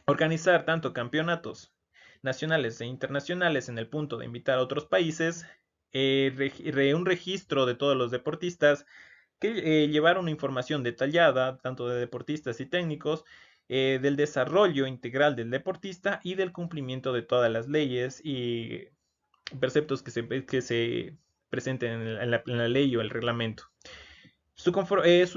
[SPEAKER 1] organizar tanto campeonatos nacionales e internacionales en el punto de invitar a otros países, un registro de todos los deportistas, que llevar una información detallada tanto de deportistas y técnicos, del desarrollo integral del deportista y del cumplimiento de todas las leyes y preceptos que se presenten en la ley o el reglamento. Su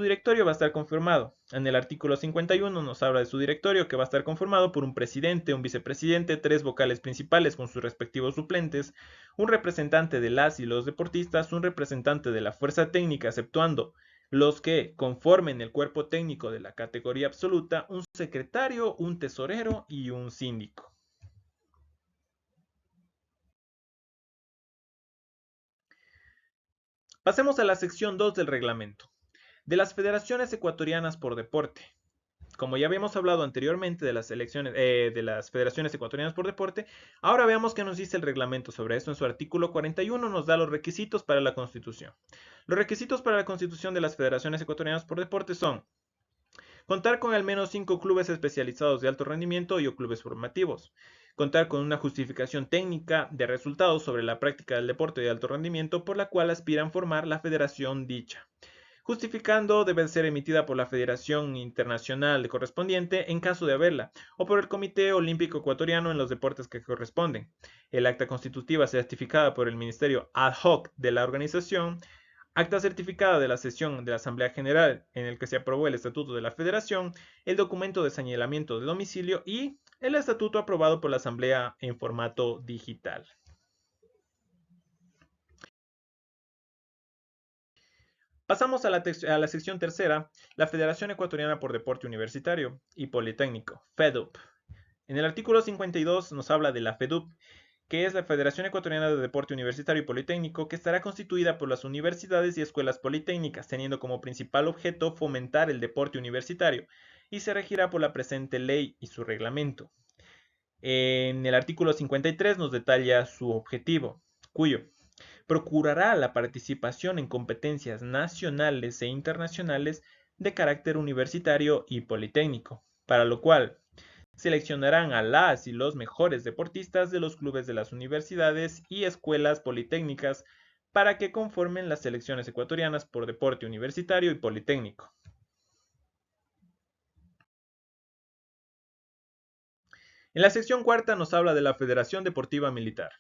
[SPEAKER 1] directorio va a estar conformado. En el artículo 51 nos habla de su directorio, que va a estar conformado por un presidente, un vicepresidente, 3 vocales principales con sus respectivos suplentes, un representante de las y los deportistas, un representante de la fuerza técnica, exceptuando los que conformen el cuerpo técnico de la categoría absoluta, un secretario, un tesorero y un síndico. Pasemos a la sección 2 del reglamento, de las federaciones ecuatorianas por deporte. Como ya habíamos hablado anteriormente de las de las federaciones ecuatorianas por deporte, ahora veamos qué nos dice el reglamento sobre esto. En su artículo 41 nos da los requisitos para la constitución. Los requisitos para la constitución de las federaciones ecuatorianas por deporte son: contar con al menos 5 clubes especializados de alto rendimiento y o clubes formativos. Contar con una justificación técnica de resultados sobre la práctica del deporte de alto rendimiento por la cual aspiran formar la federación dicha. Justificando debe ser emitida por la Federación Internacional correspondiente en caso de haberla, o por el Comité Olímpico Ecuatoriano en los deportes que corresponden. El acta constitutiva certificada por el Ministerio ad hoc de la organización, Acta certificada de la sesión de la Asamblea General en el que se aprobó el Estatuto de la Federación, el documento de señalamiento de domicilio y el estatuto aprobado por la Asamblea en formato digital. Pasamos a la sección tercera, la Federación Ecuatoriana por Deporte Universitario y Politécnico, FEDUP. En el artículo 52 nos habla de la FEDUP, que es la Federación Ecuatoriana de Deporte Universitario y Politécnico, que estará constituida por las universidades y escuelas politécnicas, teniendo como principal objeto fomentar el deporte universitario, y se regirá por la presente ley y su reglamento. En el artículo 53 nos detalla su objetivo, cuyo procurará la participación en competencias nacionales e internacionales de carácter universitario y politécnico, para lo cual seleccionarán a las y los mejores deportistas de los clubes de las universidades y escuelas politécnicas para que conformen las selecciones ecuatorianas por deporte universitario y politécnico. En la sección cuarta nos habla de la Federación Deportiva Militar.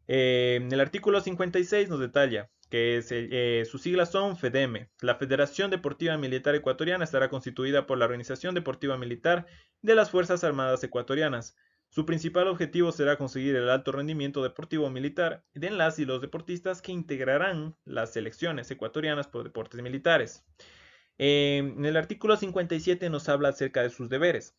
[SPEAKER 1] En el artículo 56 nos detalla que sus siglas son FEDEME. La Federación Deportiva Militar Ecuatoriana estará constituida por la Organización Deportiva Militar de las Fuerzas Armadas Ecuatorianas. Su principal objetivo será conseguir el alto rendimiento deportivo militar de las y los deportistas que integrarán las selecciones ecuatorianas por deportes militares. En el artículo 57 nos habla acerca de sus deberes.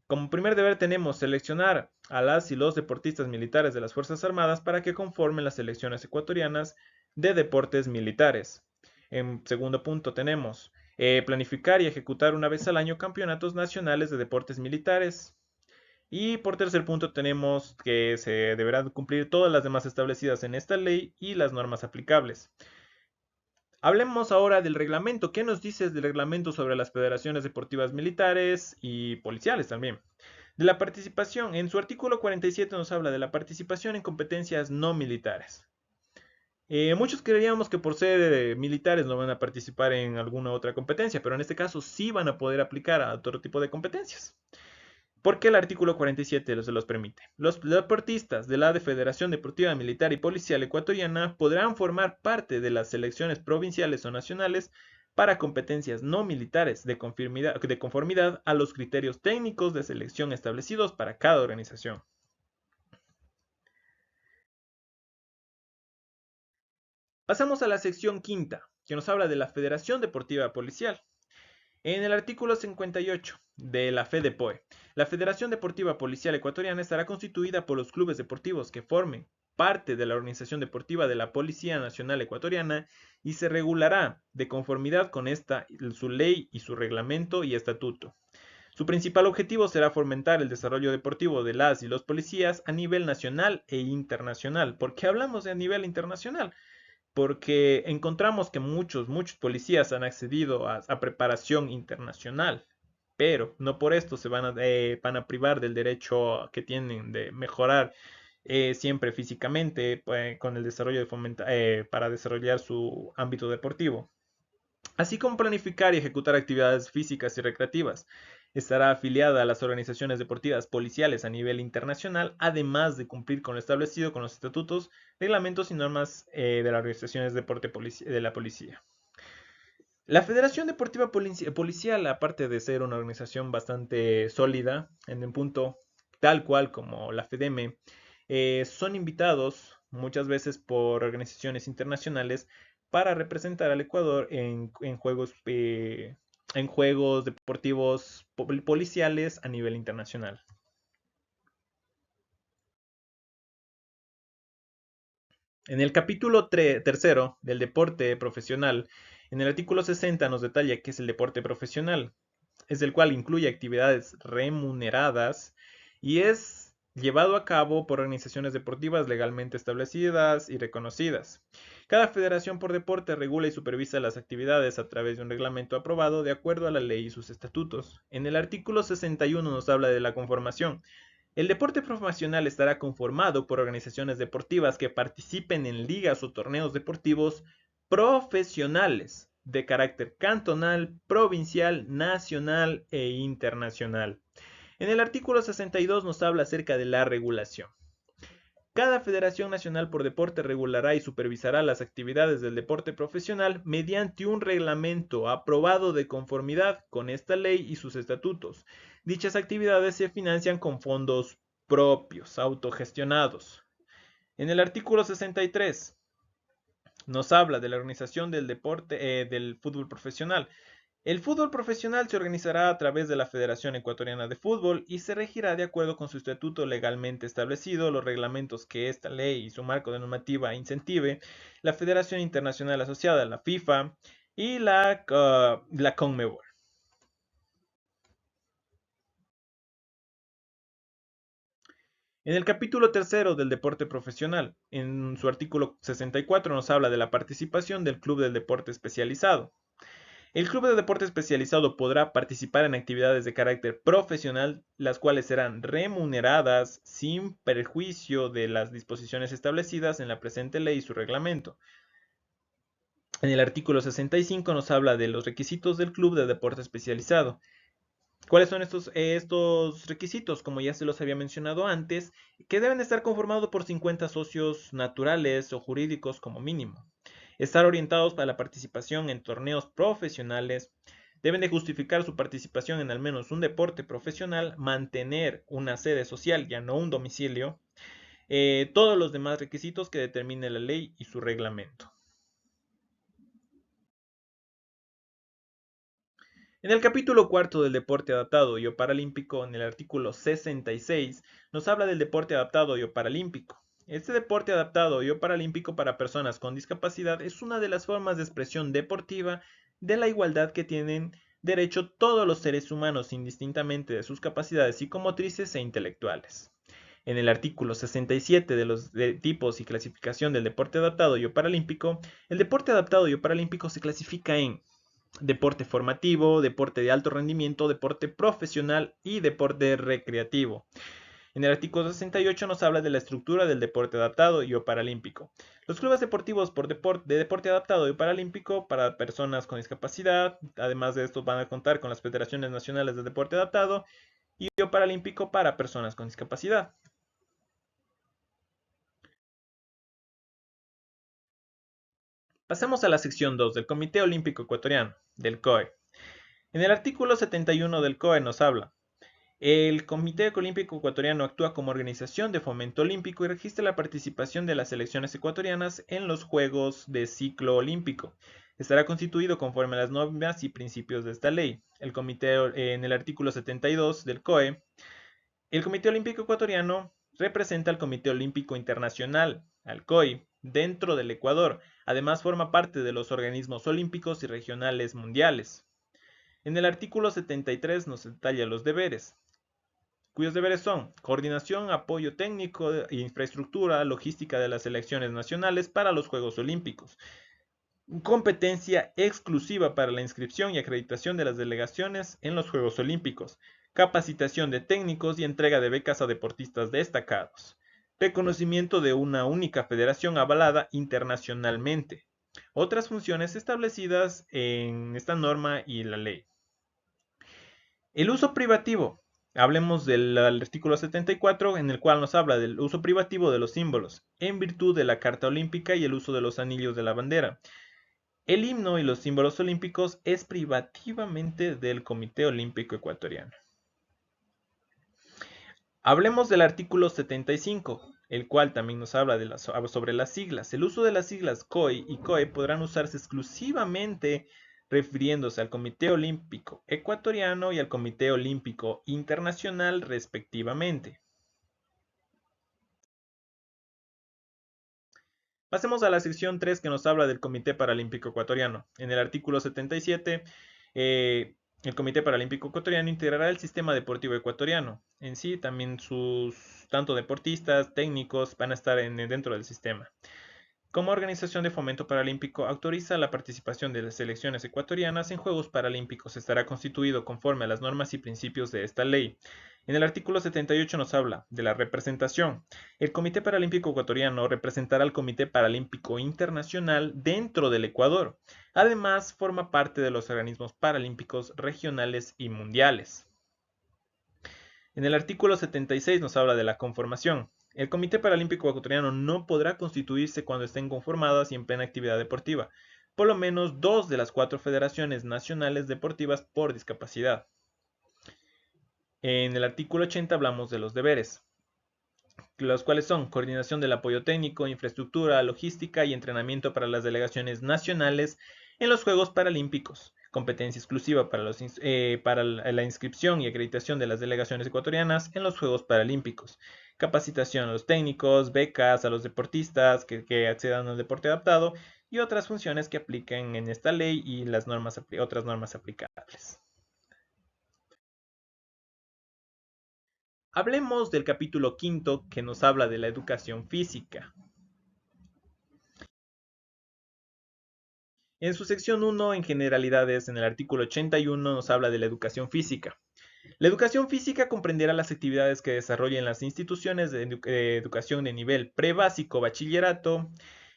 [SPEAKER 1] Como primer deber tenemos seleccionar a las y los deportistas militares de las Fuerzas Armadas para que conformen las selecciones ecuatorianas de deportes militares. En segundo punto tenemos planificar y ejecutar una vez al año campeonatos nacionales de deportes militares. Y por tercer punto tenemos que se deberán cumplir todas las demás establecidas en esta ley y las normas aplicables. Hablemos ahora del reglamento. ¿Qué nos dices del reglamento sobre las federaciones deportivas militares y policiales también? De la participación, en su artículo 47 nos habla de la participación en competencias no militares. Muchos creeríamos que por ser militares no van a participar en alguna otra competencia, pero en este caso sí van a poder aplicar a otro tipo de competencias. ¿Por qué el artículo 47 se los permite? Los deportistas de la Federación Deportiva Militar y Policial Ecuatoriana podrán formar parte de las selecciones provinciales o nacionales para competencias no militares de conformidad a los criterios técnicos de selección establecidos para cada organización. Pasamos a la sección quinta, que nos habla de la Federación Deportiva Policial. En el artículo 58 de la FEDEPOE, la Federación Deportiva Policial Ecuatoriana estará constituida por los clubes deportivos que formen parte de la organización deportiva de la Policía Nacional Ecuatoriana y se regulará de conformidad con esta su ley y su reglamento y estatuto. Su principal objetivo será fomentar el desarrollo deportivo de las y los policías a nivel nacional e internacional. ¿Por qué hablamos de a nivel internacional? Porque encontramos que muchos policías han accedido a preparación internacional, pero no por esto se van a privar del derecho que tienen de mejorar siempre físicamente con el desarrollo para desarrollar su ámbito deportivo, así como planificar y ejecutar actividades físicas y recreativas. Estará afiliada a las organizaciones deportivas policiales a nivel internacional, además de cumplir con lo establecido con los estatutos, reglamentos y normas de las organizaciones de deporte de la policía. La Federación Deportiva Policial, aparte de ser una organización bastante sólida en un punto tal cual como la FEDEME, son invitados muchas veces por organizaciones internacionales para representar al Ecuador en juegos deportivos policiales a nivel internacional. En el capítulo tercero del deporte profesional, en el artículo 60 nos detalla qué es el deporte profesional, es el cual incluye actividades remuneradas y es llevado a cabo por organizaciones deportivas legalmente establecidas y reconocidas. Cada federación por deporte regula y supervisa las actividades a través de un reglamento aprobado de acuerdo a la ley y sus estatutos. En el artículo 61 nos habla de la conformación. El deporte profesional estará conformado por organizaciones deportivas que participen en ligas o torneos deportivos profesionales de carácter cantonal, provincial, nacional e internacional. En el artículo 62 nos habla acerca de la regulación. Cada Federación Nacional por Deporte regulará y supervisará las actividades del deporte profesional mediante un reglamento aprobado de conformidad con esta ley y sus estatutos. Dichas actividades se financian con fondos propios, autogestionados. En el artículo 63 nos habla de la organización del deporte del fútbol profesional. El fútbol profesional se organizará a través de la Federación Ecuatoriana de Fútbol y se regirá de acuerdo con su estatuto legalmente establecido, los reglamentos que esta ley y su marco de normativa incentive, la Federación Internacional Asociada, la FIFA y la CONMEBOL. En el capítulo tercero del deporte profesional, en su artículo 64 nos habla de la participación del club del deporte especializado. El club de deporte especializado podrá participar en actividades de carácter profesional, las cuales serán remuneradas sin perjuicio de las disposiciones establecidas en la presente ley y su reglamento. En el artículo 65 nos habla de los requisitos del club de deporte especializado. ¿Cuáles son estos requisitos? Como ya se los había mencionado antes, que deben estar conformados por 50 socios naturales o jurídicos como mínimo. Estar orientados para la participación en torneos profesionales. Deben de justificar su participación en al menos un deporte profesional, mantener una sede social, ya no un domicilio. Todos los demás requisitos que determine la ley y su reglamento. En el capítulo cuarto del deporte adaptado y o paralímpico, en el artículo 66, nos habla del deporte adaptado y o paralímpico. Este deporte adaptado y o paralímpico para personas con discapacidad es una de las formas de expresión deportiva de la igualdad que tienen derecho todos los seres humanos indistintamente de sus capacidades psicomotrices e intelectuales. En el artículo 67 de los tipos y clasificación del deporte adaptado y o paralímpico, el deporte adaptado y o paralímpico se clasifica en deporte formativo, deporte de alto rendimiento, deporte profesional y deporte recreativo. En el artículo 68 nos habla de la estructura del deporte adaptado y o paralímpico. Los clubes deportivos de deporte adaptado y paralímpico para personas con discapacidad, además de esto van a contar con las federaciones nacionales de deporte adaptado y o paralímpico para personas con discapacidad. Pasemos a la sección 2 del Comité Olímpico Ecuatoriano, del COE. En el artículo 71 del COE nos habla: el Comité Olímpico Ecuatoriano actúa como organización de fomento olímpico y registra la participación de las selecciones ecuatorianas en los Juegos de Ciclo Olímpico. Estará constituido conforme a las normas y principios de esta ley. El comité, en el artículo 72 del COE, el Comité Olímpico Ecuatoriano representa al Comité Olímpico Internacional, al COI, dentro del Ecuador. Además forma parte de los organismos olímpicos y regionales mundiales. En el artículo 73 nos detalla los deberes, cuyos deberes son coordinación, apoyo técnico, infraestructura, logística de las selecciones nacionales para los Juegos Olímpicos, competencia exclusiva para la inscripción y acreditación de las delegaciones en los Juegos Olímpicos, capacitación de técnicos y entrega de becas a deportistas destacados, reconocimiento de una única federación avalada internacionalmente, otras funciones establecidas en esta norma y la ley. El uso privativo. Hablemos del artículo 74, en el cual nos habla del uso privativo de los símbolos, en virtud de la Carta Olímpica y el uso de los anillos de la bandera. El himno y los símbolos olímpicos es privativamente del Comité Olímpico Ecuatoriano. Hablemos del artículo 75, el cual también nos habla sobre las siglas. El uso de las siglas COI y COE podrán usarse exclusivamente refiriéndose al Comité Olímpico Ecuatoriano y al Comité Olímpico Internacional respectivamente. Pasemos a la sección 3 que nos habla del Comité Paralímpico Ecuatoriano. En el artículo 77, el Comité Paralímpico Ecuatoriano integrará el sistema deportivo ecuatoriano. En sí, también sus tanto deportistas, técnicos van a estar dentro del sistema. Como organización de fomento paralímpico, autoriza la participación de las selecciones ecuatorianas en Juegos Paralímpicos. Estará constituido conforme a las normas y principios de esta ley. En el artículo 78 nos habla de la representación. El Comité Paralímpico Ecuatoriano representará al Comité Paralímpico Internacional dentro del Ecuador. Además, forma parte de los organismos paralímpicos regionales y mundiales. En el artículo 76 nos habla de la conformación. El Comité Paralímpico Ecuatoriano no podrá constituirse cuando estén conformadas y en plena actividad deportiva, por lo menos 2 de las 4 federaciones nacionales deportivas por discapacidad. En el artículo 80 hablamos de los deberes, los cuales son coordinación del apoyo técnico, infraestructura, logística y entrenamiento para las delegaciones nacionales en los Juegos Paralímpicos, competencia exclusiva para la inscripción y acreditación de las delegaciones ecuatorianas en los Juegos Paralímpicos, capacitación a los técnicos, becas a los deportistas que accedan al deporte adaptado y otras funciones que apliquen en esta ley y otras normas aplicables. Hablemos del capítulo quinto que nos habla de la educación física. En su sección 1, en generalidades, en el artículo 81 nos habla de la educación física. La educación física comprenderá las actividades que desarrollen las instituciones de educación de nivel prebásico, bachillerato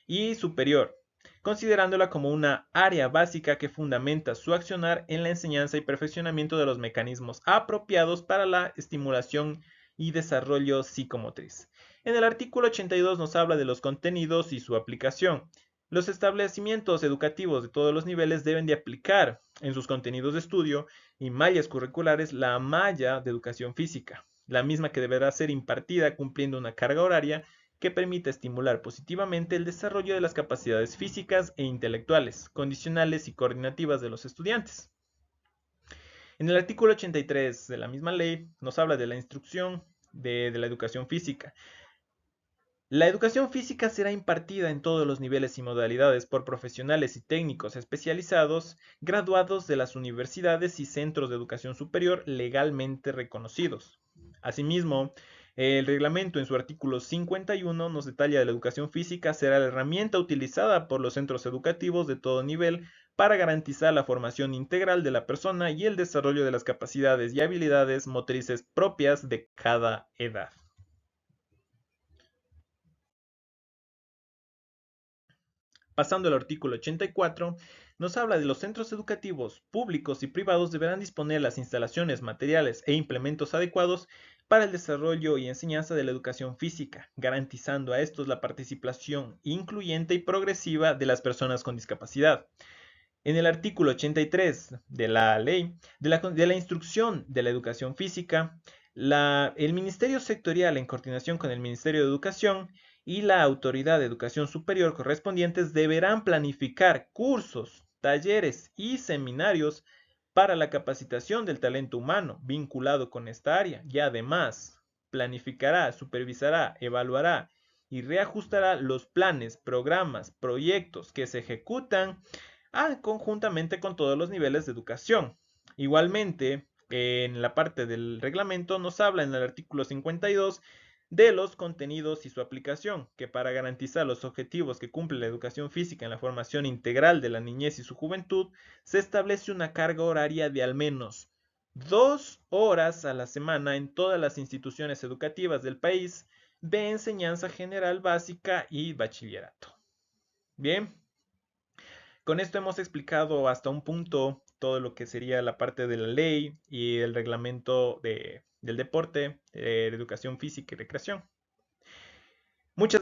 [SPEAKER 1] y superior, considerándola como una área básica que fundamenta su accionar en la enseñanza y perfeccionamiento de los mecanismos apropiados para la estimulación y desarrollo psicomotriz. En el artículo 82 nos habla de los contenidos y su aplicación. Los establecimientos educativos de todos los niveles deben de aplicar en sus contenidos de estudio y mallas curriculares la malla de educación física, la misma que deberá ser impartida cumpliendo una carga horaria que permita estimular positivamente el desarrollo de las capacidades físicas e intelectuales, condicionales y coordinativas de los estudiantes. En el artículo 83 de la misma ley nos habla de la instrucción de la educación física. La educación física será impartida en todos los niveles y modalidades por profesionales y técnicos especializados graduados de las universidades y centros de educación superior legalmente reconocidos. Asimismo, el reglamento en su artículo 51 nos detalla que la educación física será la herramienta utilizada por los centros educativos de todo nivel para garantizar la formación integral de la persona y el desarrollo de las capacidades y habilidades motrices propias de cada edad. Pasando al artículo 84, nos habla de los centros educativos públicos y privados deberán disponer las instalaciones, materiales e implementos adecuados para el desarrollo y enseñanza de la educación física, garantizando a estos la participación incluyente y progresiva de las personas con discapacidad. En el artículo 83 de la ley de la instrucción de la educación física, el Ministerio Sectorial, en coordinación con el Ministerio de Educación y la Autoridad de Educación Superior correspondientes, deberán planificar cursos, talleres y seminarios para la capacitación del talento humano vinculado con esta área y además planificará, supervisará, evaluará y reajustará los planes, programas, proyectos que se ejecutan conjuntamente con todos los niveles de educación. Igualmente, en la parte del reglamento nos habla en el artículo 52 de los contenidos y su aplicación, que para garantizar los objetivos que cumple la educación física en la formación integral de la niñez y su juventud, se establece una carga horaria de al menos 2 horas a la semana en todas las instituciones educativas del país de enseñanza general básica y bachillerato. Bien. Con esto hemos explicado hasta un punto todo lo que sería la parte de la ley y el reglamento del deporte, de educación física y recreación. Muchas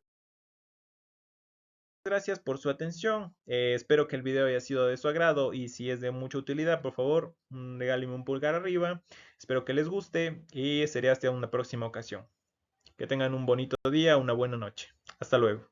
[SPEAKER 1] gracias por su atención. Espero que el video haya sido de su agrado y si es de mucha utilidad, por favor, regálenme un pulgar arriba. Espero que les guste y seré hasta una próxima ocasión. Que tengan un bonito día, una buena noche. Hasta luego.